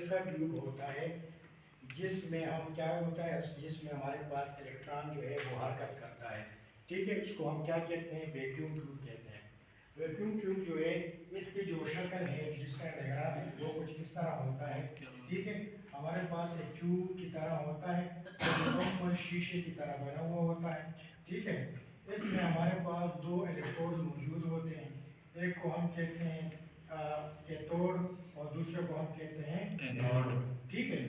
ऐसा ट्यूब होता है जिसमें हम क्या होता है, जिसमें हमारे पास इलेक्ट्रॉन जो है वो हरकत करता है। ठीक है, इसको हम क्या कहते हैं, वैक्यूम ट्यूब कहते हैं। वैक्यूम ट्यूब जो है इसकी जो शक्ल है, जिसका डायग्राम है, वो कुछ इस तरह होता है। ठीक है, हमारे पास एक ट्यूब की तरह होता है और शीशे की तरह बना हुआ होता है। ठीक है, इसमें हमारे पास दो इलेक्ट्रोड मौजूद होते हैं, एक को हम कहते हैं कैथोड और दूसरे को हम कहते हैं एनोड। ठीक है,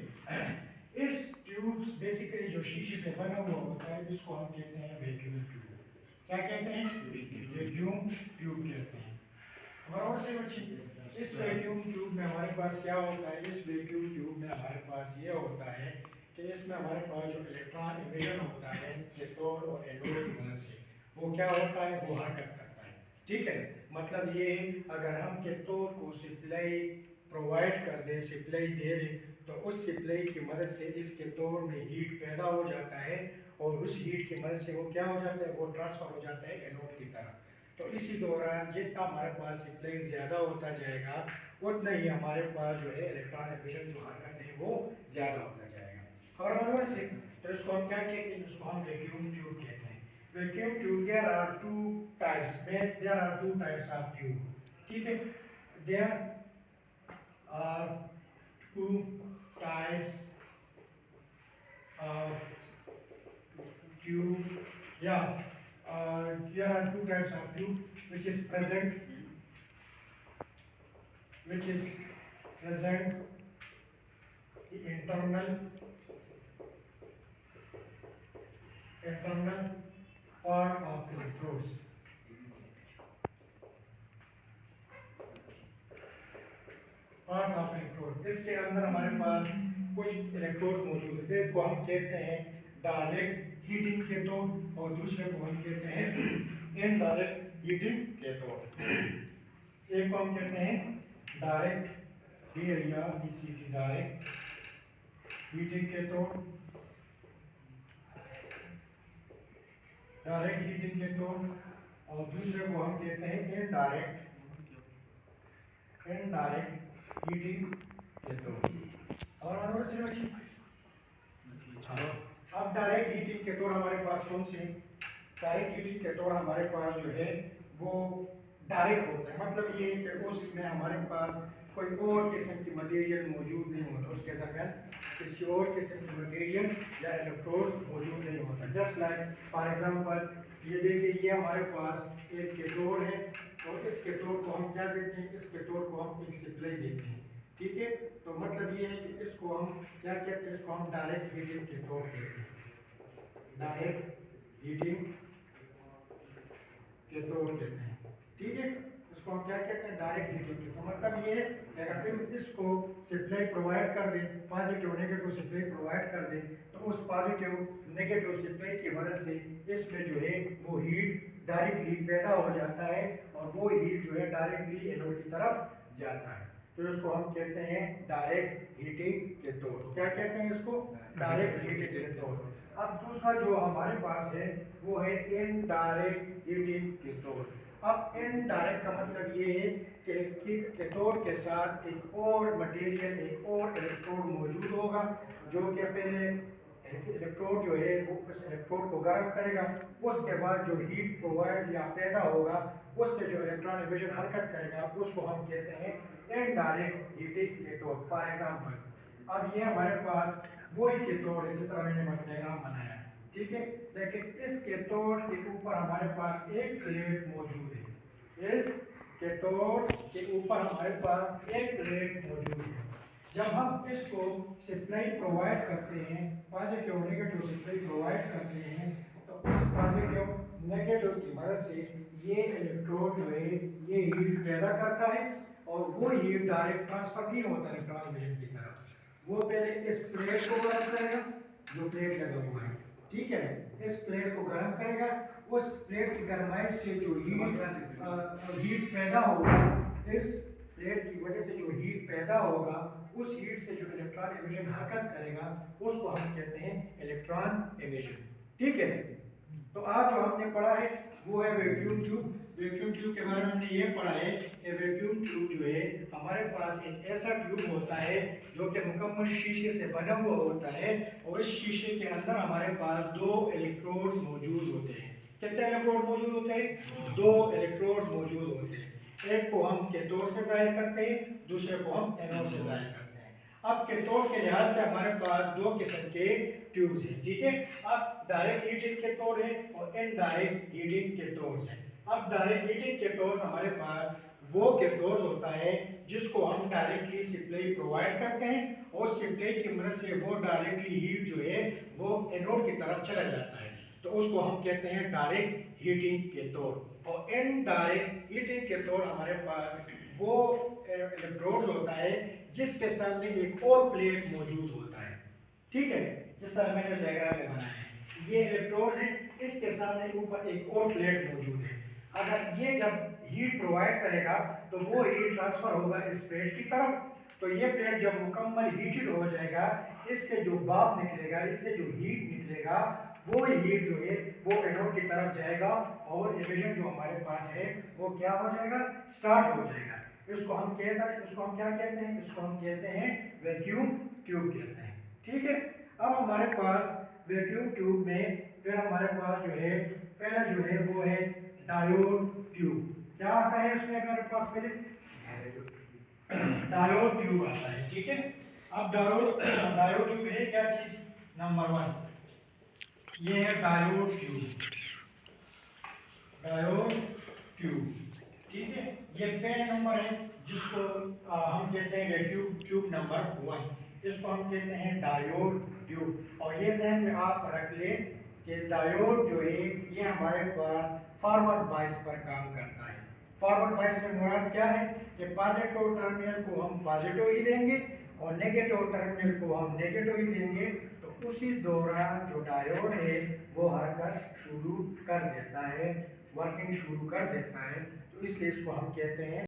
इस ट्यूब बेसिकली जो शीशे से बना हुआ होता है इसको हम कहते हैं वैक्यूम ट्यूब। क्या कहते हैं, वैक्यूम ट्यूब कहते हैं। बराबर से बच्चे, इस वैक्यूम ट्यूब में हमारे पास क्या होता है, इस वैक्यूम ट्यूब में हमारे पास ये होता है कि इसमें हमारे पास जो इलेक्ट्रॉन इमिशन होता है कैथोड और एनोड की मदद से, वो क्या होता है, वो हरकत करता है। ठीक है, मतलब ये अगर हम कैथोड को सप्लाई प्रोवाइड कर दें, सप्लाई दे दें, तो उस सप्लाई की मदद से इस कैथोड में हीट पैदा हो जाता है और उस हीट की मदद से वो क्या हो जाता है, वो ट्रांसफर हो जाता है एनोड की तरफ। तो इसी दौरान जितना हमारे पास सप्लाई ज़्यादा होता जाएगा उतना ही हमारे पास जो है इलेक्ट्रॉन एमिशन जो हरकत है वो ज़्यादा होता जाएगा। और बराबर से, तो इसको हम क्या कहते हैं, इसको हम वैक्यूम ट्यूब कहते हैं। Vacuum tube there are two types, there are two types of tube. ठीक है, there are two types of tube, yeah, here are two types of tube which is present the internal part of the electrodes. Parts of electrode, इसके अंदर हमारे पास कुछ electrodes मौजूद होते हैं, को हम कहते हैं डायरेक्ट हीटिंग कैथोड और दूसरे को हम कहते हैं इनडायरेक्ट हीटिंग कैथोड। एक को हम कहते हैं direct direct heating cathode, direct heating cathode, और दूसरे को हम कहते हैं इनडायरेक्ट हीटिंग कैथोड। और अब डायरेक्ट हीटिंग कैथोड हमारे पास कौन से, डायरेक्ट हीटिंग कैथोड हमारे पास जो है वो डायरेक्ट होता है, मतलब ये कि उसमें हमारे पास कोई और किस्म की मटेरियल मौजूद नहीं होता, उसके दरमियान किसी और किस्म की मटेरियल या इलेक्ट्रोड मौजूद नहीं होता। जस्ट लाइक फॉर एग्जांपल, ये देखिए, ये हमारे पास एक कैथोड है और इस कैथोड को हम क्या देते हैं, इस कैथोड को हम एक सप्लाई देते हैं। ठीक है, तो मतलब ये है कि इसको हम क्या कहते हैं, इसको हम डायरेक्ट हीटिंग कैथोड कहते हैं, डायरेक्ट हीटिंग कैथोड कहते हैं। ठीक है, इसको हम क्या कहते हैं, डायरेक्ट हीटिंग कैथोड। मतलब ये अगर हम इसको सप्लाई प्रोवाइड कर दें, पॉजिटिव नेगेटिव सप्लाई प्रोवाइड कर दें, तो उस पॉजिटिव नेगेटिव सप्लाई की मदद से इसमें जो है वो हीट डायरेक्टली पैदा हो जाता है और वो हीट जो है डायरेक्टली एनोड की तरफ जाता है। तो इसको हम कहते हैं डायरेक्ट हीटिंग कैथोड। क्या कहते हैं इसको, डायरेक्ट हीटिंग कैथोड। अब दूसरा जो हमारे पास है वो है इनडायरेक्ट हीटिंग कैथोड। अब इनडायरेक्ट का मतलब ये है कि कैथोड के साथ एक और मटेरियल, एक और इलेक्ट्रोड मौजूद होगा जो कि पहले इलेक्ट्रोड जो है वो उस इलेक्ट्रोड को गर्म करेगा, उसके बाद जो हीट प्रोवाइड या पैदा होगा उससे जो इलेक्ट्रॉन एमिशन हरकत करेगा उसको हम कहते हैं indirect heating cathode. For example, अब ये हमारे पास वही कैथोड है जिस तरह मैंने डायग्राम बनाया है। ठीक है, लेकिन इस कैथोड के ऊपर हमारे पास एक प्लेट मौजूद है, इस कैथोड के ऊपर हमारे पास एक प्लेट मौजूद है। जब हम इसको सप्लाई प्रोवाइड करते हैं, पॉजिटिव नेगेटिव सप्लाई प्रोवाइड करते हैं, तो उस पॉजिटिव नेगेटिव की मदद से ये इलेक्ट्रोड जो है ये हीट पैदा करता है और वो हीट डायरेक्ट ट्रांसफर नहीं होता इलेक्ट्रॉन एमिशन की तरफ, वो पहले इस प्लेट को गर्म करेगा, जो प्लेट लगा हुआ है, ठीक है, इस प्लेट को गर्म करेगा, उस प्लेट की गर्माइश से जो हीट पैदा होगा, इस प्लेट की वजह से जो हीट पैदा होगा, उस हीट से जो इलेक्ट्रॉन एमिशन हरकत करेगा उसको हम कहते हैं इलेक्ट्रॉन एमिशन। ठीक है, तो आज जो हमने पढ़ा है वो है वैक्यूम ट्यूब। वैक्यूम ट्यूब के बारे में हमने ये पढ़ा है कि वैक्यूम ट्यूब जो है हमारे पास एक ऐसा ट्यूब होता है जो कि मुकम्मल शीशे से बना हुआ होता है, और इस शीशे के अंदर हमारे पास दो इलेक्ट्रोड्स मौजूद होते हैं। कितने इलेक्ट्रोड मौजूद होते हैं? दो इलेक्ट्रोड्स मौजूद होते हैं। एक को हम कैथोड से जाहिर करते हैं, दूसरे को हम एनोड से जाहिर करते हैं। अब कैथोड के लिहाज से हमारे पास दो किस्म के ट्यूब्स हैं, ठीक है। अब डायरेक्ट हीटिंग कैथोड है और इनडायरेक्ट हीटिंग कैथोड्स हैं। अब डायरेक्ट हीटिंग कैथोड हमारे पास वो कैथोड होता है जिसको हम डायरेक्टली सप्लाई प्रोवाइड करते हैं, और सप्लाई की मदद से वो डायरेक्टली हीट जो है वो एनोड की तरफ चला जाता है, तो उसको हम कहते हैं डायरेक्ट हीटिंग कैथोड। और इनडायरेक्ट हीटिंग कैथोड हमारे पास वो इलेक्ट्रोड्स होता है जिसके सामने एक और प्लेट मौजूद होता है, ठीक है। जिस तरह मैंने डायग्राम में बनाया है, ये इलेक्ट्रोड है, इसके सामने ऊपर एक और प्लेट मौजूद है। अगर ये जब हीट प्रोवाइड करेगा तो वो हीट ट्रांसफर होगा इस प्लेट की तरफ, तो ये प्लेट जब मुकम्मल हीटेड हो जाएगा, इससे जो भाप निकलेगा, इससे जो हीट निकलेगा, वो हीट जो है वो एनोड की तरफ जाएगा, और इमिशन जो हमारे पास है वो क्या हो जाएगा? स्टार्ट हो जाएगा। इसको हम क्या कहते हैं? इसको हम कहते हैं वैक्यूम ट्यूब कहते हैं, ठीक है। अब हमारे पास वैक्यूम ट्यूब में फिर हमारे पास जो है पहला जो है वो है डायोड ट्यूब। क्या आता है उसमें हमारे पास? पहले डायोड ट्यूब आता है, ठीक है। अब डायोड ट्यूब है क्या चीज? नंबर 1 ये है डायोड ट्यूब। डायोड ट्यूब, ठीक है। ये पहला नंबर है जिसको हम कहते हैं वैक्यूम ट्यूब नंबर 1। इसको हम कहते हैं डायोड ट्यूब। और ये जहन में आप रख लें कि डायोड जो है ये हमारे पास फॉरवर्ड बायस पर काम करता है। फॉरवर्ड बायस से मुराद क्या है कि पॉजिटिव टर्मिनल को हम पॉजिटिव ही देंगे और नेगेटिव टर्मिनल को हम नेगेटिव ही देंगे, तो उसी दौरान जो डायोड है वो हरकत शुरू कर देता है, वर्किंग शुरू कर देता है। तो इसलिए इसको हम कहते हैं